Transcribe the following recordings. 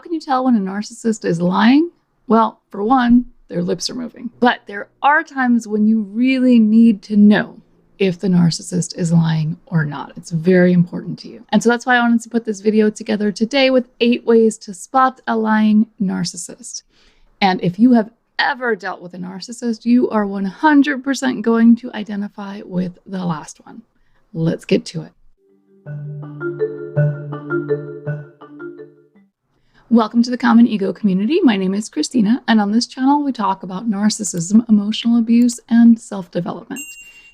can you tell when a narcissist is lying? Well, for one, their lips are moving. But there are times when you really need to know if the narcissist is lying or not. It's very important to you. And so that's why I wanted to put this video together today with 8 ways to spot a lying narcissist. And if you have ever dealt with a narcissist, you are 100% going to identify with the last one. Let's get to it. Welcome to the Common Ego community. My name is Christina, and on this channel, we talk about narcissism, emotional abuse, and self-development.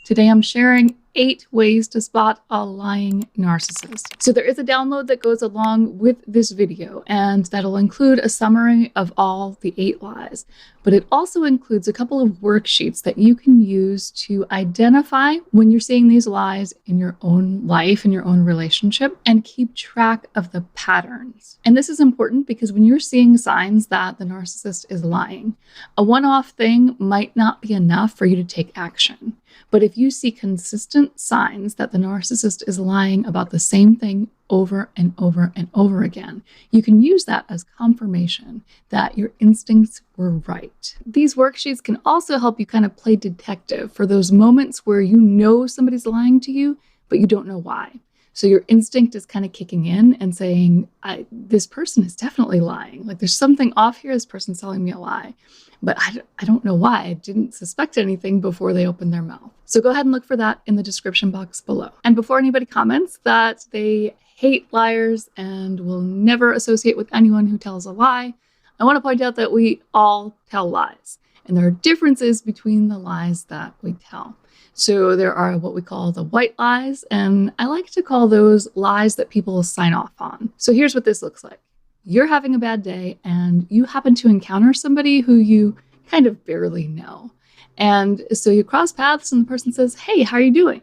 Today, I'm sharing 8 ways to spot a lying narcissist. So there is a download that goes along with this video, and that'll include a summary of all the 8 lies. But it also includes a couple of worksheets that you can use to identify when you're seeing these lies in your own life, in your own relationship, and keep track of the patterns. And this is important because when you're seeing signs that the narcissist is lying, a one-off thing might not be enough for you to take action. But if you see consistent signs that the narcissist is lying about the same thing over and over and over again, you can use that as confirmation that your instincts were right. These worksheets can also help you kind of play detective for those moments where you know somebody's lying to you, but you don't know why. So your instinct is kind of kicking in and saying, this person is definitely lying. Like there's something off here. This person's telling me a lie. But I don't know why. I didn't suspect anything before they opened their mouth. So go ahead and look for that in the description box below. And before anybody comments that they hate liars and will never associate with anyone who tells a lie, I want to point out that we all tell lies. And there are differences between the lies that we tell. So there are what we call the white lies, and I like to call those lies that people sign off on. So here's what this looks like. You're having a bad day and you happen to encounter somebody who you kind of barely know. And so you cross paths and the person says, "Hey, how are you doing?"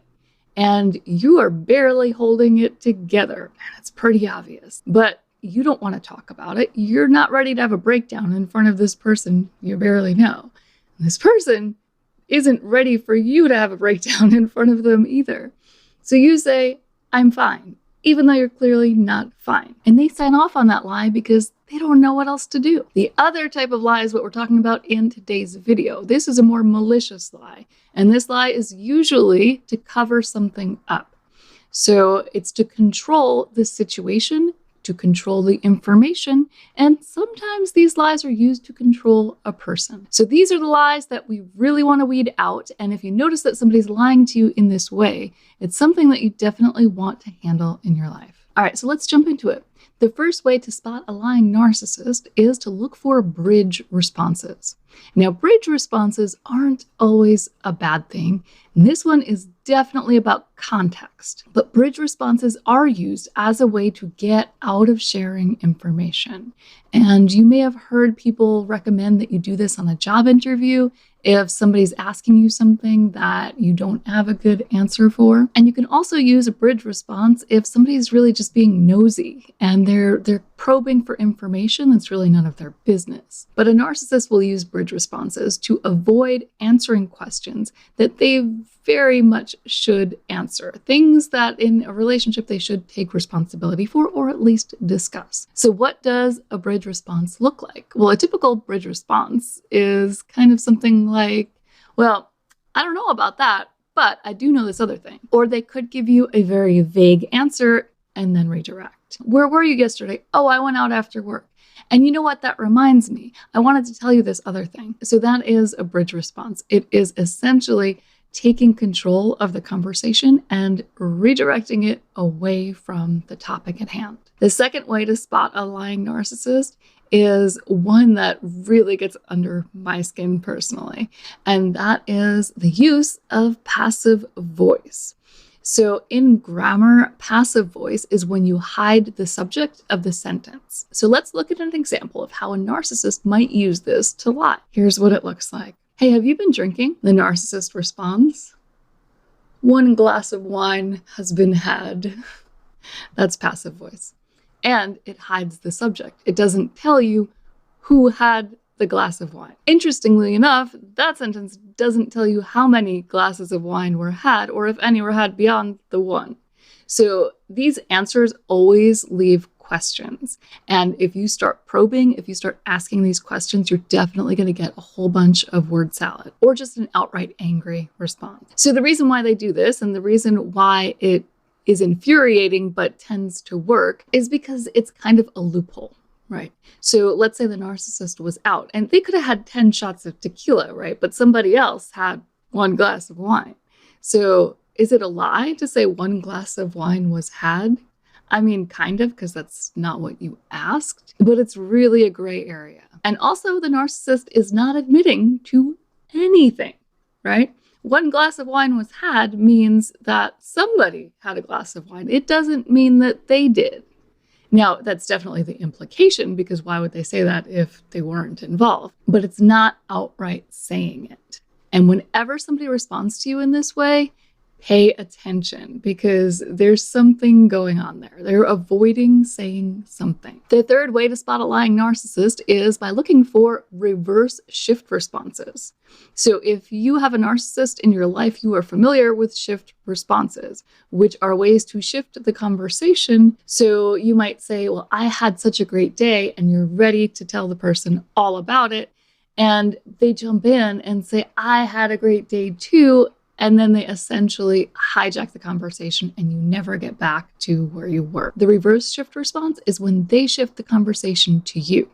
And you are barely holding it together. And it's pretty obvious, but you don't want to talk about it. You're not ready to have a breakdown in front of this person you barely know. And this person isn't ready for you to have a breakdown in front of them either. So you say, "I'm fine," even though you're clearly not fine. And they sign off on that lie because they don't know what else to do. The other type of lie is what we're talking about in today's video. This is a more malicious lie. And this lie is usually to cover something up. So it's to control the situation, to control the information, and sometimes these lies are used to control a person. So these are the lies that we really want to weed out, and if you notice that somebody's lying to you in this way, it's something that you definitely want to handle in your life. All right, so let's jump into it. The first way to spot a lying narcissist is to look for bridge responses. Now, bridge responses aren't always a bad thing, and this one is definitely about context. But bridge responses are used as a way to get out of sharing information. And you may have heard people recommend that you do this on a job interview if somebody's asking you something that you don't have a good answer for. And you can also use a bridge response if somebody's really just being nosy and they're probing for information that's really none of their business. But a narcissist will use bridge responses to avoid answering questions that they very much should answer. Things that in a relationship they should take responsibility for or at least discuss. So what does a bridge response look like? Well, a typical bridge response is kind of something like, "Well, I don't know about that, but I do know this other thing." Or they could give you a very vague answer and then redirect. "Where were you yesterday?" "Oh, I went out after work. And you know what? That reminds me. I wanted to tell you this other thing." So that is a bridge response. It is essentially taking control of the conversation and redirecting it away from the topic at hand. The second way to spot a lying narcissist is one that really gets under my skin personally, and that is the use of passive voice. So in grammar, passive voice is when you hide the subject of the sentence. So let's look at an example of how a narcissist might use this to lie. Here's what it looks like. "Hey, have you been drinking?" The narcissist responds, "1 glass of wine has been had." That's passive voice. And it hides the subject. It doesn't tell you who had the glass of wine. Interestingly enough, that sentence doesn't tell you how many glasses of wine were had or if any were had beyond the one. So these answers always leave questions. And if you start probing, if you start asking these questions, you're definitely going to get a whole bunch of word salad or just an outright angry response. So the reason why they do this and the reason why it is infuriating but tends to work is because it's kind of a loophole, right? So let's say the narcissist was out and they could have had 10 shots of tequila, right? But somebody else had 1 glass of wine. So is it a lie to say 1 glass of wine was had? I mean, kind of, because that's not what you asked, but it's really a gray area. And also the narcissist is not admitting to anything, right? 1 glass of wine was had means that somebody had a glass of wine. It doesn't mean that they did. Now, that's definitely the implication, because why would they say that if they weren't involved? But it's not outright saying it. And whenever somebody responds to you in this way, pay attention, because there's something going on there. They're avoiding saying something. The third way to spot a lying narcissist is by looking for reverse shift responses. So if you have a narcissist in your life, you are familiar with shift responses, which are ways to shift the conversation. So you might say, well, I had such a great day, and you're ready to tell the person all about it. And they jump in and say, I had a great day too. And then they essentially hijack the conversation and you never get back to where you were. The reverse shift response is when they shift the conversation to you.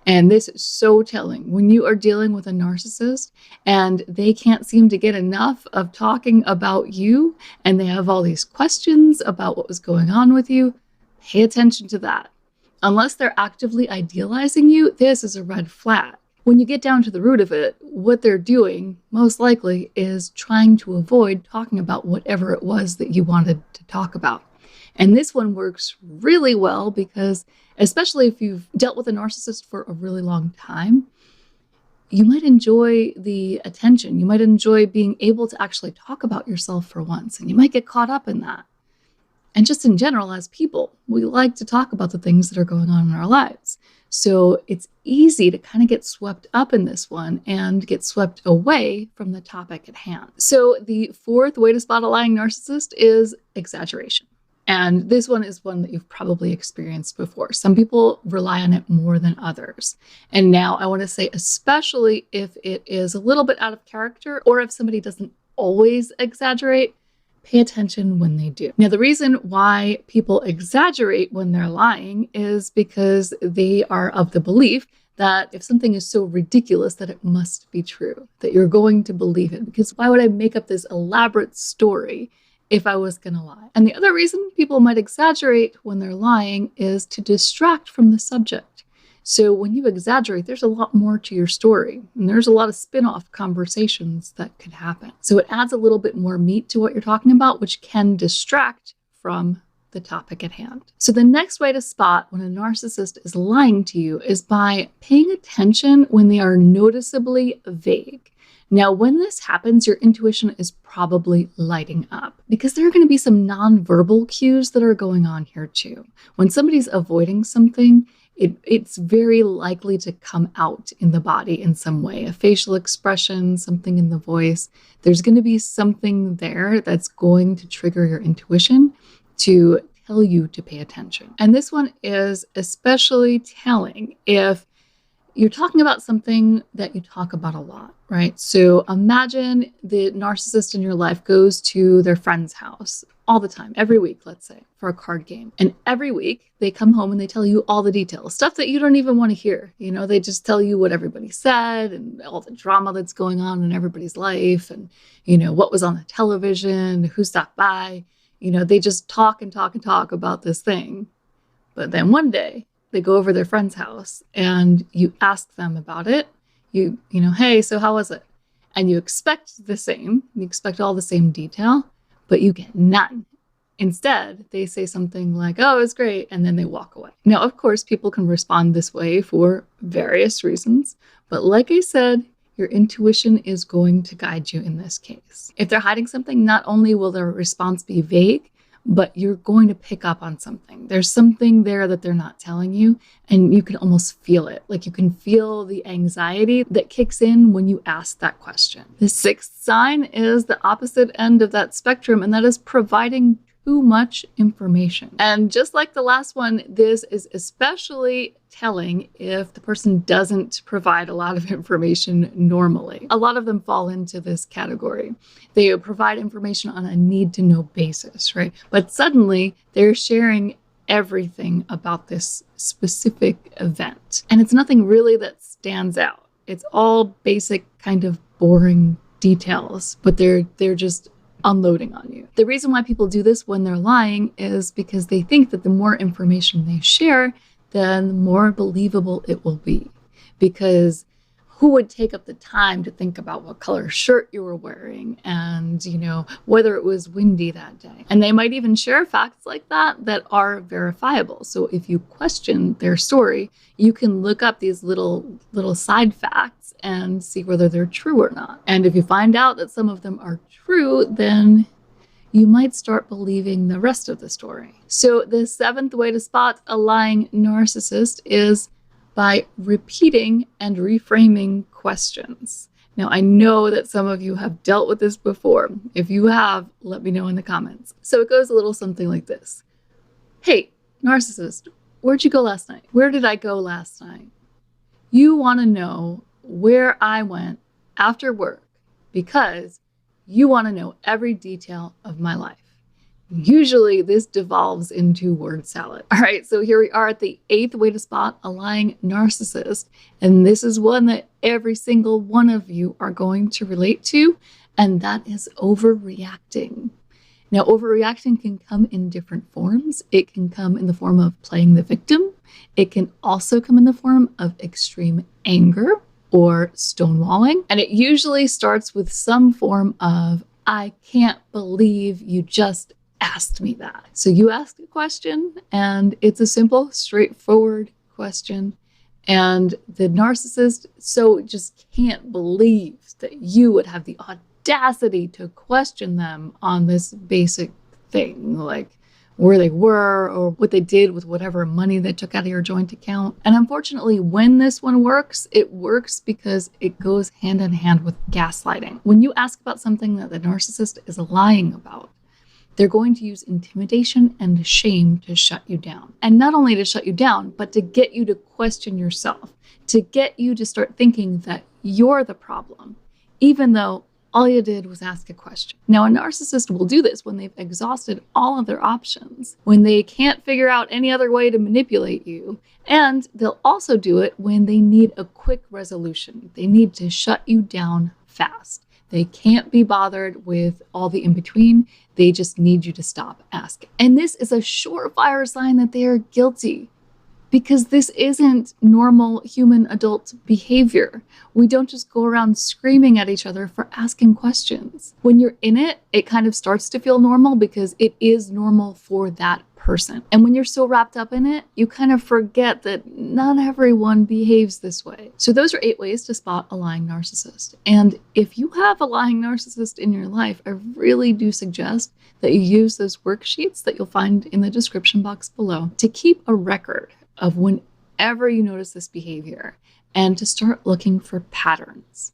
And this is so telling. When you are dealing with a narcissist and they can't seem to get enough of talking about you and they have all these questions about what was going on with you, pay attention to that. Unless they're actively idealizing you, this is a red flag. When you get down to the root of it, what they're doing most likely is trying to avoid talking about whatever it was that you wanted to talk about. And this one works really well because, especially if you've dealt with a narcissist for a really long time, you might enjoy the attention. You might enjoy being able to actually talk about yourself for once, and you might get caught up in that. And just in general, as people, we like to talk about the things that are going on in our lives. So it's easy to kind of get swept up in this one and get swept away from the topic at hand. So the fourth way to spot a lying narcissist is exaggeration. And this one is one that you've probably experienced before. Some people rely on it more than others. And now I want to say, especially if it is a little bit out of character or if somebody doesn't always exaggerate, pay attention when they do. Now, the reason why people exaggerate when they're lying is because they are of the belief that if something is so ridiculous that it must be true, that you're going to believe it. Because why would I make up this elaborate story if I was going to lie? And the other reason people might exaggerate when they're lying is to distract from the subject. So when you exaggerate, there's a lot more to your story, and there's a lot of spin-off conversations that could happen. So it adds a little bit more meat to what you're talking about, which can distract from the topic at hand. So the next way to spot when a narcissist is lying to you is by paying attention when they are noticeably vague. Now, when this happens, your intuition is probably lighting up because there are going to be some nonverbal cues that are going on here too. When somebody's avoiding something, it's very likely to come out in the body in some way, a facial expression, something in the voice. There's going to be something there that's going to trigger your intuition to tell you to pay attention. And this one is especially telling if you're talking about something that you talk about a lot, right? So imagine the narcissist in your life goes to their friend's house all the time, every week, let's say, for a card game. And every week they come home and they tell you all the details, stuff that you don't even want to hear. You know, they just tell you what everybody said and all the drama that's going on in everybody's life and, you know, what was on the television, who stopped by. You know, they just talk and talk and talk about this thing. But then one day they go over their friend's house and you ask them about it. You know, hey, so how was it? And you expect the same. You expect all the same detail, but you get none. Instead, they say something like, oh, it was great, and then they walk away. Now, of course, people can respond this way for various reasons, but like I said, your intuition is going to guide you in this case. If they're hiding something, not only will their response be vague, but you're going to pick up on something. There's something there that they're not telling you, and you can almost feel it. Like you can feel the anxiety that kicks in when you ask that question. The sixth sign is the opposite end of that spectrum, and that is providing too much information. And just like the last one, this is especially telling if the person doesn't provide a lot of information normally. A lot of them fall into this category. They provide information on a need-to-know basis, right? But suddenly they're sharing everything about this specific event. And it's nothing really that stands out. It's all basic, kind of boring details, but they're just unloading on you. The reason why people do this when they're lying is because they think that the more information they share, then the more believable it will be. Because who would take up the time to think about what color shirt you were wearing and, whether it was windy that day? And they might even share facts like that are verifiable. So if you question their story, you can look up these little side facts and see whether they're true or not. And if you find out that some of them are true, then you might start believing the rest of the story. So the 7th way to spot a lying narcissist is by repeating and reframing questions. Now, I know that some of you have dealt with this before. If you have, let me know in the comments. So it goes a little something like this. Hey, narcissist, where'd you go last night? Where did I go last night? You want to know where I went after work because you want to know every detail of my life. Usually this devolves into word salad. All right, so here we are at the 8th way to spot a lying narcissist. And this is one that every single one of you are going to relate to, and that is overreacting. Now, overreacting can come in different forms. It can come in the form of playing the victim. It can also come in the form of extreme anger or stonewalling. And it usually starts with some form of, I can't believe you just asked me that. So you ask a question and it's a simple, straightforward question. And the narcissist just can't believe that you would have the audacity to question them on this basic thing, like where they were or what they did with whatever money they took out of your joint account. And unfortunately, when this one works, it works because it goes hand in hand with gaslighting. When you ask about something that the narcissist is lying about, they're going to use intimidation and shame to shut you down. And not only to shut you down, but to get you to question yourself, to get you to start thinking that you're the problem, even though all you did was ask a question. Now, a narcissist will do this when they've exhausted all of their options, when they can't figure out any other way to manipulate you. And they'll also do it when they need a quick resolution. They need to shut you down fast. They can't be bothered with all the in-between. They just need you to stop asking. And this is a surefire sign that they are guilty, because this isn't normal human adult behavior. We don't just go around screaming at each other for asking questions. When you're in it, it kind of starts to feel normal because it is normal for that person. And when you're so wrapped up in it, you kind of forget that not everyone behaves this way. So those are 8 ways to spot a lying narcissist. And if you have a lying narcissist in your life, I really do suggest that you use those worksheets that you'll find in the description box below to keep a record of whenever you notice this behavior and to start looking for patterns.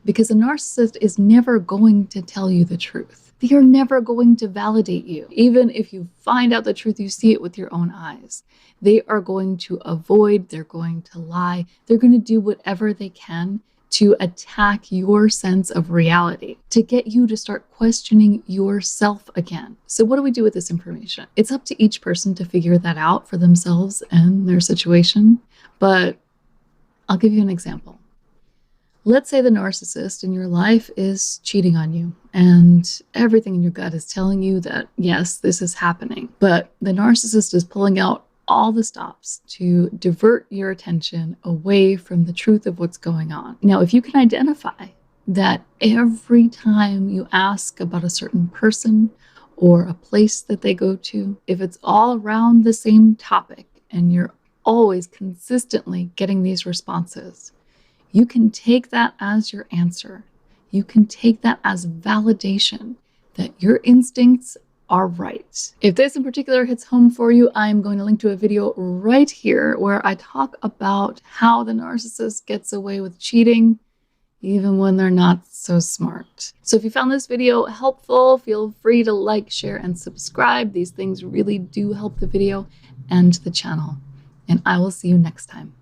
Because a narcissist is never going to tell you the truth. They are never going to validate you. Even if you find out the truth, you see it with your own eyes. They are going to avoid, they're going to lie, they're going to do whatever they can to attack your sense of reality, to get you to start questioning yourself again. So what do we do with this information? It's up to each person to figure that out for themselves and their situation, but I'll give you an example. Let's say the narcissist in your life is cheating on you and everything in your gut is telling you that, yes, this is happening, but the narcissist is pulling out all the stops to divert your attention away from the truth of what's going on. Now, if you can identify that every time you ask about a certain person or a place that they go to, if it's all around the same topic and you're always consistently getting these responses, you can take that as your answer. You can take that as validation that your instincts are right. If this in particular hits home for you, I'm going to link to a video right here where I talk about how the narcissist gets away with cheating even when they're not so smart. So if you found this video helpful, feel free to like, share, and subscribe. These things really do help the video and the channel. And I will see you next time.